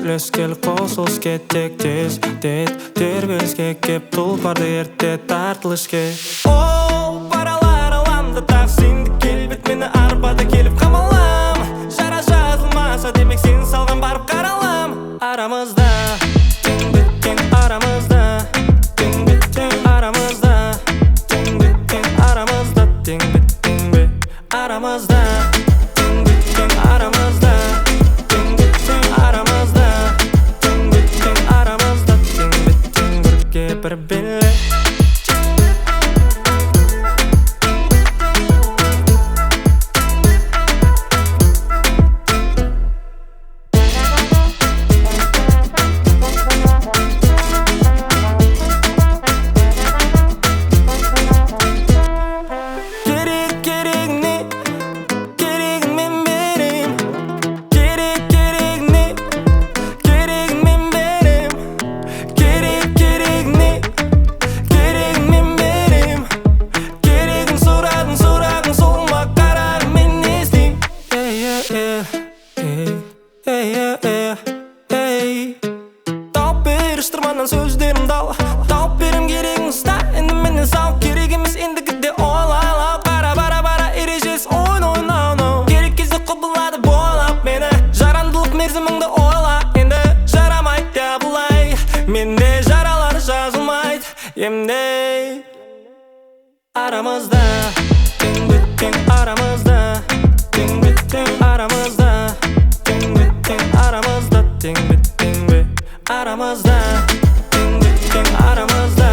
үлескел қосылыс кетек тез дет дербеске кеп тұлпарды ерте тартылышке. О, паралар аламды тақсинді келбет мені арбада келіп қамалам. Жара жазылмаса демек сен салған барып қаралам. Арамызда тең беттен арамызда тең беттен арамызда тең беттен арамызда тең беттен бе арамызда тең беттен арамызда тең беттен арамызда тең беттен арамызда тең беттен бірге бір беле. Сөздерім дал тауып берім керегін ұста енді менен сау керек емес ендігіде ойлайлау бара ережес ойнау керек кезде құбылады бойлап мені жарамдылық мерзіміңді ойла енді жарамайды да бұлай менде жаралар жазылмайды емде арамызда тең беттен арамызда тең беттен арамызда тең беттен арамызда тең беттен бе арамызда aramızda